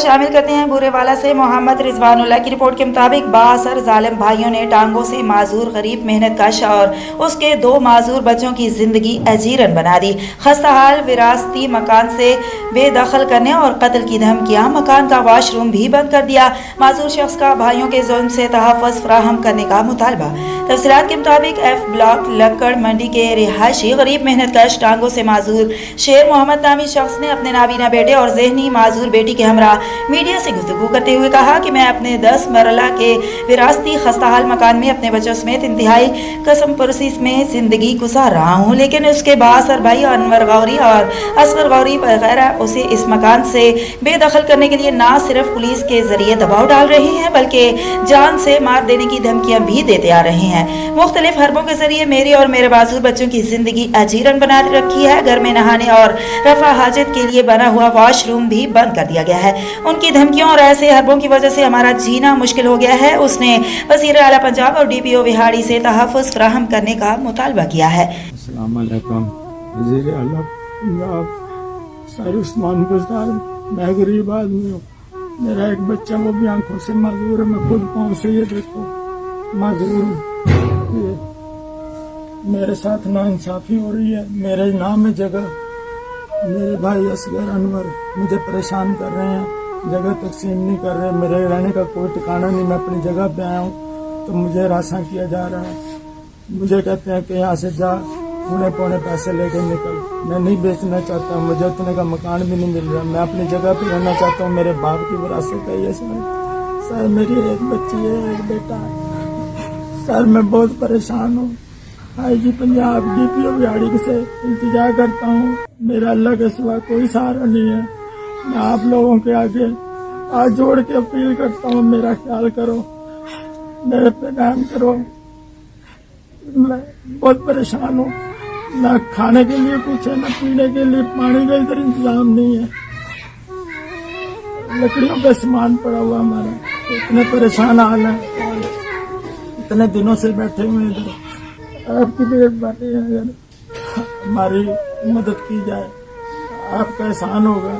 शामिल करते हैं बुरे वाला से मोहम्मद रिजवानुल्लाह की रिपोर्ट के मुताबिक बाअसर जालिम भाइयों ने टांगों से माजूर गरीब मेहनतकश और उसके 2 माजूर बच्चों की जिंदगी अजीरन बना दी। खस्ताहाल विरासती मकान से बेदखल करने और कत्ल की धमकियां, मकान का वॉशरूम भी बंद कर दिया। माजूर शख्स का भाइयों के जुल्म से तहफ़्फ़ुज़ फराहम करने का मुतालबा। तफसीलात के मुताबिक F ब्लॉक लक्कड़ मंडी के रिहायशी गरीब मेहनतकश टांगों से माजूर शेर मोहम्मद नामी शख्स ने अपने नाबीना बेटे और ज़हनी माजूर बेटी के हमरा मीडिया से गुफ्तगू करते हुए कहा कि मैं अपने 10 मरला के विरासती खस्ताहाल मकान में अपने बच्चों समेत इंतहाई कसम परसी में जिंदगी गुजार रहा हूँ, लेकिन उसके बाअसर भाई अनवर गौरी और असगर गौरी वगैरह उसे इस मकान से बेदखल करने के लिए ना सिर्फ पुलिस के जरिए दबाव डाल रहे हैं बल्कि जान से मार देने की धमकियां भी देते आ रहे हैं। मुख्तलिफ हरबों के जरिए मेरे और मेरे मासूर बच्चों की जिंदगी अजीरन बना रखी है। घर में नहाने और रफा हाजत के लिए बना हुआ वॉशरूम भी बंद कर दिया गया है। उनकी धमकियों और ऐसे हरबों की वजह से हमारा जीना मुश्किल हो गया है। उसने वज़ीर आला पंजाब और DPO विहाड़ी से तहफ़्फ़ुज़ फराहम करने का मुतालबा किया है। अस्सलाम वालेकुम। वज़ीर आला पंजाब सर उस्मान गुज़ार, मैं गरीब आदमी हूँ। मेरा एक बच्चा वो भी आंखों से माजूर है। मैं खुद पाँव से ये देखो माजूर हूँ। मेरे साथ नाइंसाफ़ी हो रही है। मेरे नाम में जगह मेरे भाई असगर अनवर मुझे परेशान कर रहे हैं, जगह तकसीम नहीं कर रहे। मेरे रहने का कोई ठिकाना नहीं। मैं अपनी जगह पे आया हूँ तो मुझे रासा किया जा रहा है। मुझे कहते हैं कि यहाँ से जा, थोड़े पौने पैसे लेके निकल। मैं नहीं बेचना चाहता, मुझे उतने का मकान भी नहीं मिल रहा। मैं अपनी जगह पे रहना चाहता हूँ। मेरे बाप की विरासत है ये सर मेरी एक बच्ची है, एक बेटा है। सर मैं बहुत परेशान हूँ। IG पंजाब DPO विहाड़ी से इंतजार करता हूँ। मेरा अल्लाह के सिवा कोई सहारा नहीं है। मैं आप लोगों के आगे हाथ जोड़ के अपील करता हूँ, मेरा ख्याल करो, मेरे पे रहम करो। मैं बहुत परेशान हूँ। ना खाने के लिए कुछ है, ना पीने के लिए पानी का इधर इंतजाम नहीं है। लकड़ियों का सामान पड़ा हुआ हमारा। इतने परेशान हाल है, इतने दिनों से बैठे हुए इधर। आपकी मेहरबानी है, अगर हमारी मदद की जाए आपका एहसान होगा।